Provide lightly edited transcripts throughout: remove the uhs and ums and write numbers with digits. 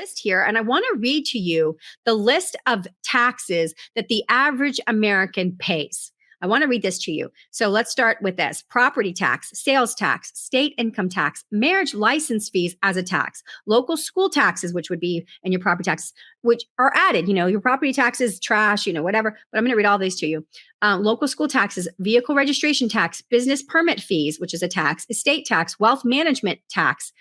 list here, and I want to read to you the list of taxes that the average American pays. I want to read this to you. So let's start with this. Property tax, sales tax, state income tax, marriage license fees as a tax, local school taxes, which would be, and your property taxes, which are added, your property taxes, trash, whatever. But I'm going to read all these to you. Local school taxes, vehicle registration tax, business permit fees, which is a tax, estate tax, wealth management tax,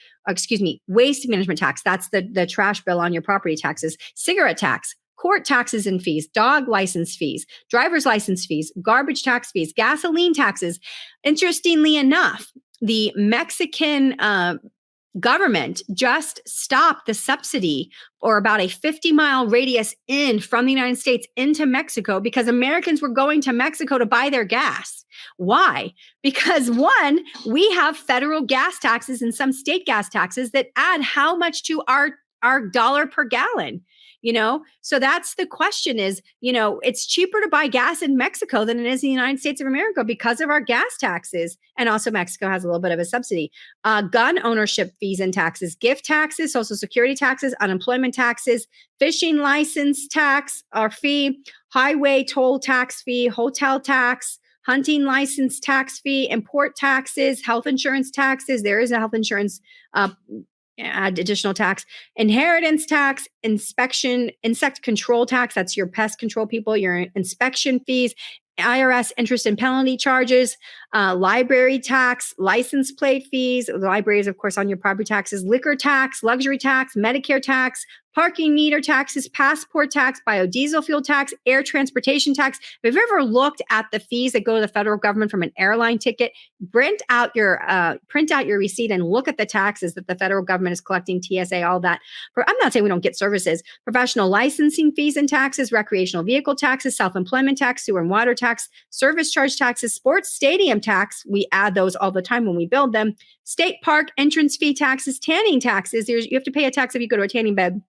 waste management tax. That's the trash bill on your property taxes, cigarette tax, court taxes and fees, dog license fees, driver's license fees, garbage tax fees, gasoline taxes. Interestingly enough, the Mexican government just stopped the subsidy or about a 50-mile radius in from the United States into Mexico because Americans were going to Mexico to buy their gas. Why? Because one, we have federal gas taxes and some state gas taxes that add how much to our dollar per gallon. So that's the question is, it's cheaper to buy gas in Mexico than it is in the United States of America because of our gas taxes. And also Mexico has a little bit of a subsidy. Gun ownership fees and taxes, gift taxes, Social Security taxes, unemployment taxes, fishing license tax or fee, highway toll tax fee, hotel tax, hunting license tax fee, import taxes, health insurance taxes. There is a health insurance additional tax, inheritance tax, insect control tax. That's your pest control people, your inspection fees, IRS interest and penalty charges, library tax, license plate fees. The library is, of course, on your property taxes, liquor tax, luxury tax, Medicare tax, parking meter taxes, passport tax, biodiesel fuel tax, air transportation tax. If you've ever looked at the fees that go to the federal government from an airline ticket, print out your receipt and look at the taxes that the federal government is collecting, TSA, all that. I'm not saying we don't get services. Professional licensing fees and taxes, recreational vehicle taxes, self-employment tax, sewer and water tax, service charge taxes, sports stadium tax. We add those all the time when we build them. State park entrance fee taxes, tanning taxes. You have to pay a tax if you go to a tanning bed.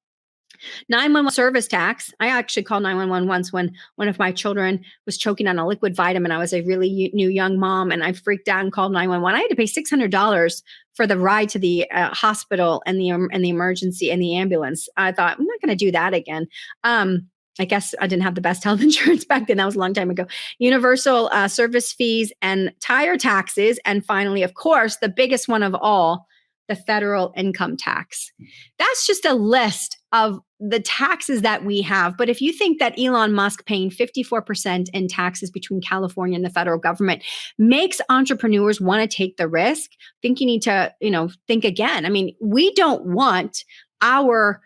911 service tax. I actually called 911 once when one of my children was choking on a liquid vitamin. I was a really new young mom and I freaked out and called 911. I had to pay $600 for the ride to the hospital and the emergency and the ambulance. I thought, I'm not going to do that again. I guess I didn't have the best health insurance back then. That was a long time ago. Universal service fees and tire taxes. And finally, of course, the biggest one of all, the federal income tax. That's just a list of the taxes that we have. But if you think that Elon Musk paying 54% in taxes between California and the federal government makes entrepreneurs want to take the risk, think you need to, think again. I mean, we don't want our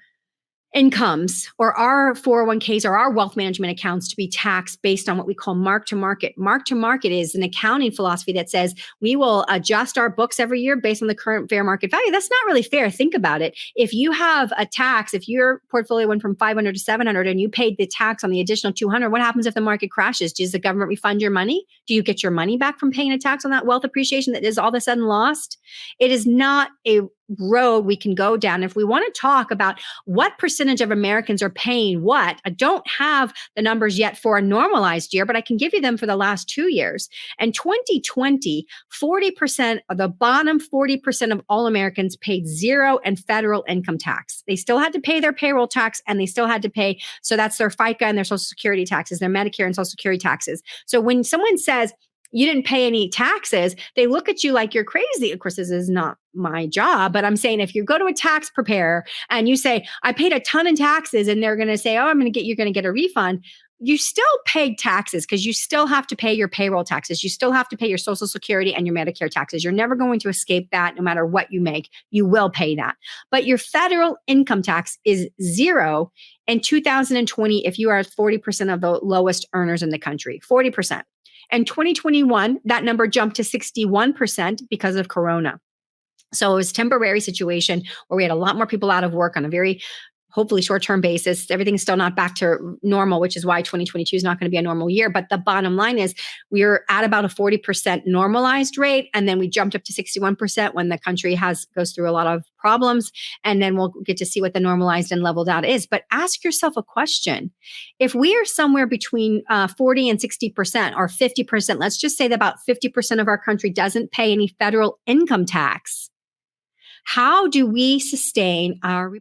incomes or our 401ks or our wealth management accounts to be taxed based on what we call mark to market. Mark to market is an accounting philosophy that says we will adjust our books every year based on the current fair market value. That's not really fair. Think about it. If you have a tax, if your portfolio went from 500 to 700 and you paid the tax on the additional 200, what happens if the market crashes? Does the government refund your money? Do you get your money back from paying a tax on that wealth appreciation that is all of a sudden lost? It is not a road we can go down. If we want to talk about what percentage of Americans are paying what, I don't have the numbers yet for a normalized year, but I can give you them for the last 2 years. And 2020, 40% of the bottom 40% of all Americans paid zero in federal income tax. They still had to pay their payroll tax and they still had to pay. So that's their FICA and their Social Security taxes, their Medicare and Social Security taxes. So when someone says, you didn't pay any taxes, they look at you like you're crazy. Of course, this is not my job, but I'm saying if you go to a tax preparer and you say, I paid a ton in taxes, and they're going to say, oh, you're going to get a refund. You still paid taxes because you still have to pay your payroll taxes. You still have to pay your Social Security and your Medicare taxes. You're never going to escape that no matter what you make. You will pay that. But your federal income tax is zero in 2020 if you are 40% of the lowest earners in the country, 40%. In 2021, that number jumped to 61% because of Corona. So it was a temporary situation where we had a lot more people out of work on a very hopefully short-term basis. Everything's still not back to normal, which is why 2022 is not going to be a normal year. But the bottom line is we're at about a 40% normalized rate. And then we jumped up to 61% when the country goes through a lot of problems. And then we'll get to see what the normalized and leveled out is. But ask yourself a question. If we are somewhere between 40 and 60% or 50%, let's just say that about 50% of our country doesn't pay any federal income tax. How do we sustain our